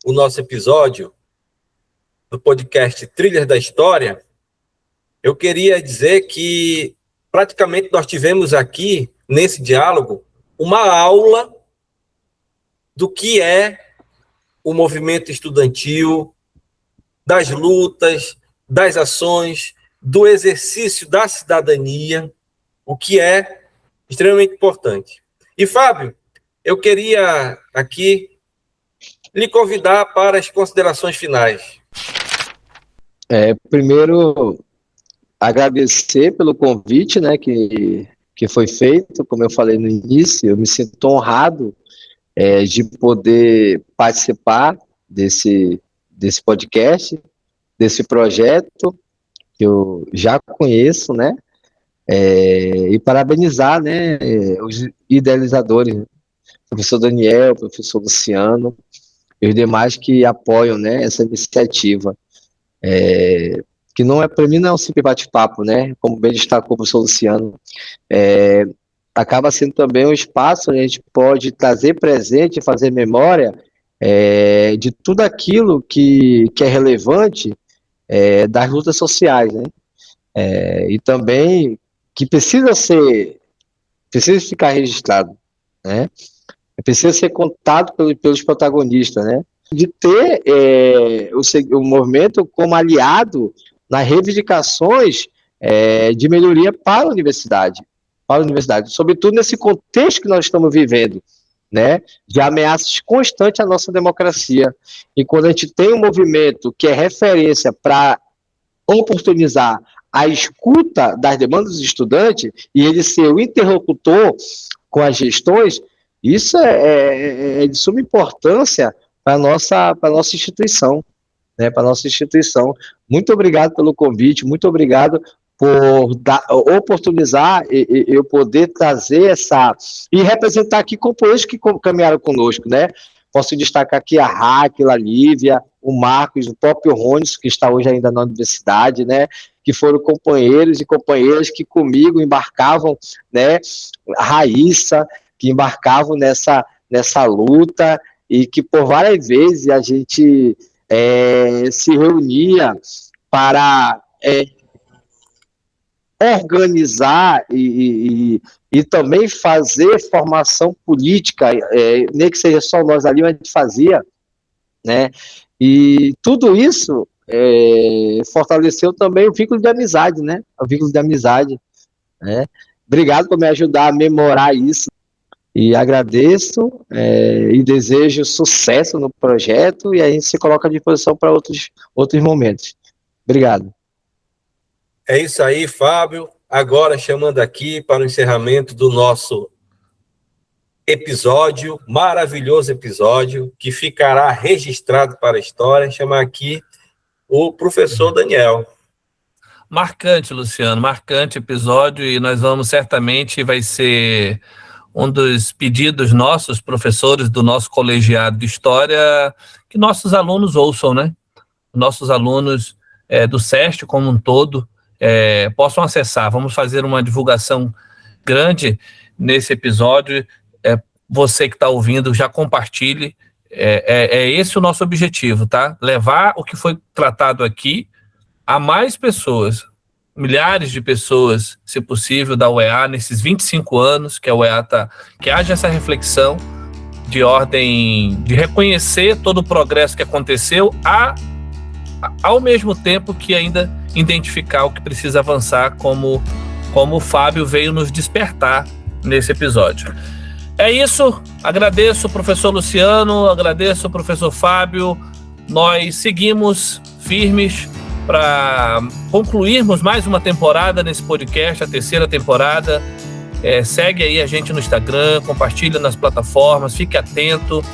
o nosso episódio do podcast Trilhas da História, eu queria dizer que praticamente nós tivemos aqui, nesse diálogo, uma aula do que é o movimento estudantil, das lutas, das ações, do exercício da cidadania, o que é extremamente importante. E, Fábio, eu queria aqui lhe convidar para as considerações finais. Primeiro, agradecer pelo convite, né, que foi feito. Como eu falei no início, eu me sinto honrado de poder participar desse podcast, desse projeto que eu já conheço, né, E parabenizar, né, os idealizadores, né? Professor Daniel, professor Luciano e os demais que apoiam, né, essa iniciativa. Que não é, para mim, não é um simples bate-papo, né? Como bem destacou o professor Luciano, acaba sendo também um espaço onde a gente pode trazer presente, fazer memória de tudo aquilo que é relevante das lutas sociais, né? E também que precisa ficar registrado, né? Precisa ser contado pelos protagonistas, né? De ter o movimento como aliado nas reivindicações de melhoria para a universidade, sobretudo nesse contexto que nós estamos vivendo, né, de ameaças constantes à nossa democracia. E quando a gente tem um movimento que é referência para oportunizar a escuta das demandas dos estudantes e ele ser o interlocutor com as gestões, isso é de suma importância para a nossa instituição, né, para a nossa instituição. Muito obrigado pelo convite, muito obrigado por oportunizar eu poder trazer e representar aqui companheiros que caminharam conosco, né? Posso destacar aqui a Raquel, a Lívia, o Marcos, o próprio Ronis, que está hoje ainda na universidade, né? Que foram companheiros e companheiras que comigo embarcavam, né? A Raíssa, que embarcavam nessa luta e que por várias vezes a gente se reunia para organizar e também fazer formação política, nem que seja só nós ali, mas a gente fazia, né? E tudo isso fortaleceu também o vínculo de amizade, né? O vínculo de amizade, né? Obrigado por me ajudar a memorar isso. E agradeço e desejo sucesso no projeto e a gente se coloca à disposição para outros momentos. Obrigado. É isso aí, Fábio. Agora chamando aqui para o encerramento do nosso episódio, maravilhoso episódio, que ficará registrado para a história, chamar aqui o professor Daniel. Marcante, Luciano, marcante episódio, e nós vamos certamente, vai ser um dos pedidos nossos, professores do nosso colegiado de História, que nossos alunos ouçam, né? Nossos alunos do SEST como um todo possam acessar. Vamos fazer uma divulgação grande nesse episódio. Você que está ouvindo, já compartilhe. É esse o nosso objetivo, tá? Levar o que foi tratado aqui a mais pessoas, milhares de pessoas, se possível, da UEA, nesses 25 anos que a UEA está, que haja essa reflexão de ordem de reconhecer todo o progresso que aconteceu, ao mesmo tempo que ainda identificar o que precisa avançar, como o Fábio veio nos despertar nesse episódio. É isso, agradeço o professor Luciano, agradeço o professor Fábio, nós seguimos firmes para concluirmos mais uma temporada nesse podcast, a terceira temporada. Segue aí a gente no Instagram, compartilha nas plataformas, fique atento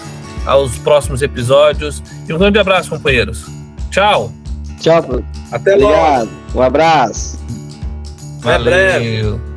aos próximos episódios e um grande abraço, companheiros. Tchau. Tchau. Até logo. Um abraço. Valeu.